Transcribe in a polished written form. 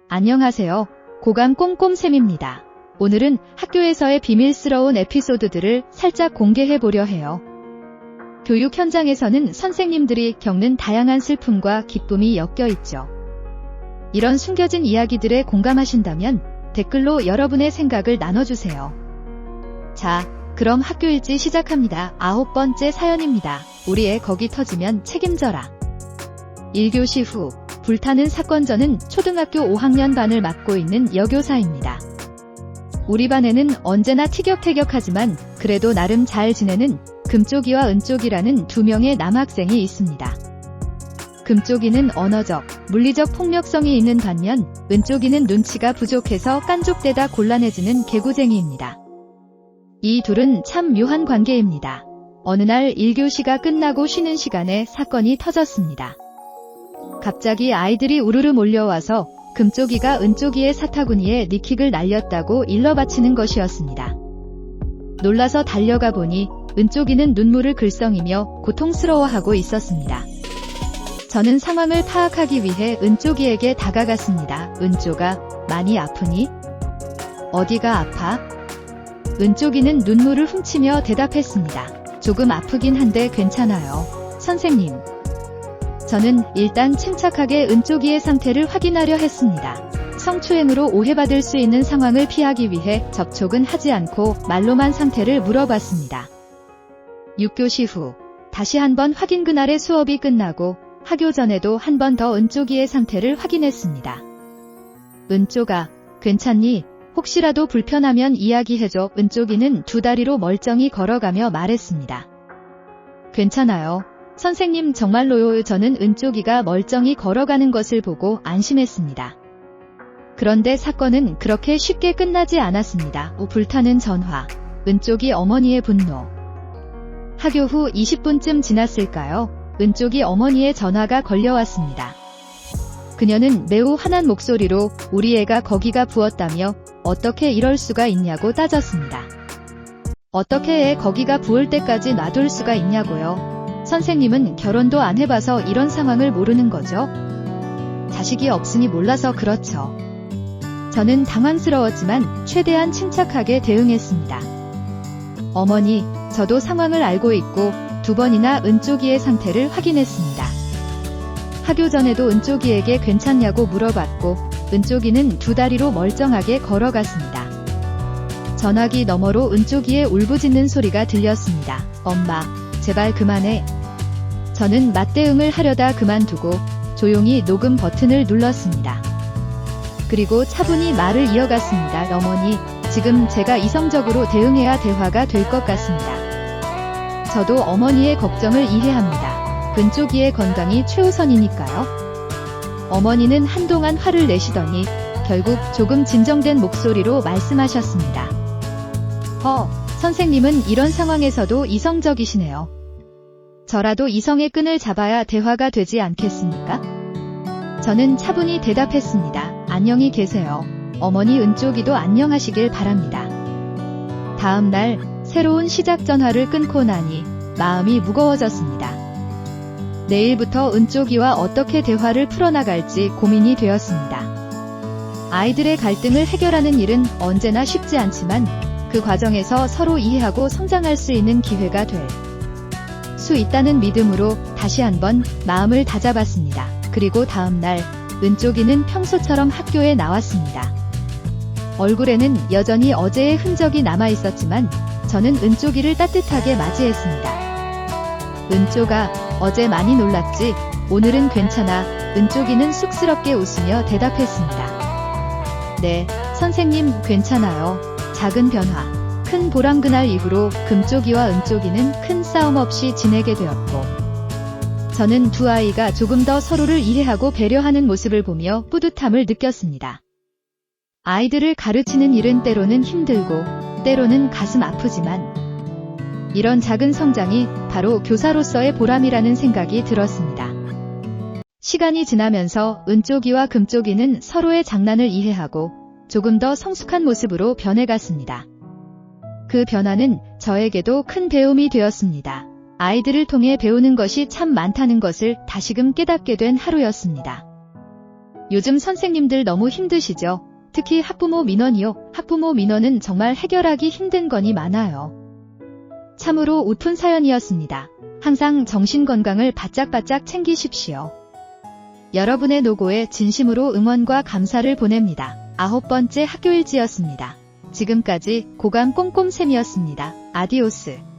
안녕하세요. 고감 꼼꼼쌤입니다. 오늘은 학교에서의 비밀스러운 에피소드들을 살짝 공개해보려 해요. 교육 현장에서는 선생님들이 겪는 다양한 슬픔과 기쁨이 엮여 있죠. 이런 숨겨진 이야기들에 공감하신다면 댓글로 여러분의 생각을 나눠주세요. 자, 그럼 학교일지 시작합니다. 9번째 사연입니다. 우리 애 거기 터지면 책임져라. 1교시 후 불타는 사건. 저는 초등학교 5학년 반을 맡고 있는 여교사입니다. 우리 반에는 언제나 티격태격하지만 그래도 나름 잘 지내는 금쪽이와 은쪽이라는 두 명의 남학생이 있습니다. 금쪽이는 언어적, 물리적 폭력성이 있는 반면 은쪽이는 눈치가 부족해서 깐족대다 곤란해지는 개구쟁이입니다. 이 둘은 참 묘한 관계입니다. 어느 날 1교시가 끝나고 쉬는 시간에 사건이 터졌습니다. 갑자기 아이들이 우르르 몰려와서 금쪽이가 은쪽이의 사타구니에 니킥을 날렸다고 일러바치는 것이었습니다. 놀라서 달려가 보니 은쪽이는 눈물을 글썽이며 고통스러워하고 있었습니다. 저는 상황을 파악하기 위해 은쪽이에게 다가갔습니다. 은쪽아, 많이 아프니? 어디가 아파? 은쪽이는 눈물을 훔치며 대답했습니다. 조금 아프긴 한데 괜찮아요, 선생님. 저는 일단 침착하게 은쪽이의 상태를 확인하려 했습니다. 성추행으로 오해받을 수 있는 상황을 피하기 위해 접촉은 하지 않고 말로만 상태를 물어봤습니다. 6교시 후 다시 한번 확인. 그날의 수업이 끝나고 하교 전에도 한 번 더 은쪽이의 상태를 확인했습니다. 은쪽아, 괜찮니? 혹시라도 불편하면 이야기해줘. 은쪽이는 두 다리로 멀쩡히 걸어가며 말했습니다. 괜찮아요, 선생님. 정말로요. 저는 은쪽이가 멀쩡히 걸어가는 것을 보고 안심했습니다. 그런데 사건은 그렇게 쉽게 끝나지 않았습니다. 불타는 전화, 은쪽이 어머니의 분노. 하교 후 20분쯤 지났을까요? 은쪽이 어머니의 전화가 걸려왔습니다. 그녀는 매우 화난 목소리로 우리 애가 거기가 부었다며 어떻게 이럴 수가 있냐고 따졌습니다. 어떻게 애 거기가 부을 때까지 놔둘 수가 있냐고요? 선생님은 결혼도 안 해봐서 이런 상황을 모르는 거죠? 자식이 없으니 몰라서 그렇죠. 저는 당황스러웠지만 최대한 침착하게 대응했습니다. 어머니, 저도 상황을 알고 있고 두 번이나 은쪽이의 상태를 확인했습니다. 하교 전에도 은쪽이에게 괜찮냐고 물어봤고 은쪽이는 두 다리로 멀쩡하게 걸어갔습니다. 전화기 너머로 은쪽이의 울부짖는 소리가 들렸습니다. 엄마, 제발 그만해. 저는 맞대응을 하려다 그만두고 조용히 녹음 버튼을 눌렀습니다. 그리고 차분히 말을 이어갔습니다. 어머니, 지금 제가 이성적으로 대응해야 대화가 될 것 같습니다. 저도 어머니의 걱정을 이해합니다. 은쪽이의 건강이 최우선이니까요. 어머니는 한동안 화를 내시더니 결국 조금 진정된 목소리로 말씀하셨습니다. 선생님은 이런 상황에서도 이성적이시네요. 저라도 이성의 끈을 잡아야 대화가 되지 않겠습니까? 저는 차분히 대답했습니다. 안녕히 계세요. 어머니. 은쪽이도 안녕하시길 바랍니다. 다음 날 새로운 시작. 전화를 끊고 나니 마음이 무거워졌습니다. 내일부터 은쪽이와 어떻게 대화를 풀어나갈지 고민이 되었습니다. 아이들의 갈등을 해결하는 일은 언제나 쉽지 않지만 그 과정에서 서로 이해하고 성장할 수 있는 기회가 될 수 있다는 믿음으로 다시 한번 마음을 다잡았습니다. 그리고 다음 날 은쪽이는 평소처럼 학교에 나왔습니다. 얼굴에는 여전히 어제의 흔적이 남아 있었지만 저는 은쪽이를 따뜻하게 맞이했습니다. 은쪽아, 어제 많이 놀랐지? 오늘은 괜찮아. 은쪽이는 쑥스럽게 웃으며 대답했습니다. 네, 선생님, 괜찮아요. 작은 변화, 큰 보람. 그날 이후로 금쪽이와 은쪽이는 큰 싸움 없이 지내게 되었고 저는 두 아이가 조금 더 서로를 이해하고 배려하는 모습을 보며 뿌듯함을 느꼈습니다. 아이들을 가르치는 일은 때로는 힘들고 때로는 가슴 아프지만 이런 작은 성장이 바로 교사로서의 보람이라는 생각이 들었습니다. 시간이 지나면서 은쪽이와 금쪽이는 서로의 장난을 이해하고 조금 더 성숙한 모습으로 변해갔습니다. 그 변화는 저에게도 큰 배움이 되었습니다. 아이들을 통해 배우는 것이 참 많다는 것을 다시금 깨닫게 된 하루였습니다. 요즘 선생님들 너무 힘드시죠? 특히 학부모 민원이요. 학부모 민원은 정말 해결하기 힘든 건이 많아요. 참으로 웃픈 사연이었습니다. 항상 정신건강을 바짝바짝 챙기십시오. 여러분의 노고에 진심으로 응원과 감사를 보냅니다. 9번째 학교일지였습니다. 지금까지 고감 꼼꼼쌤이었습니다. 아디오스.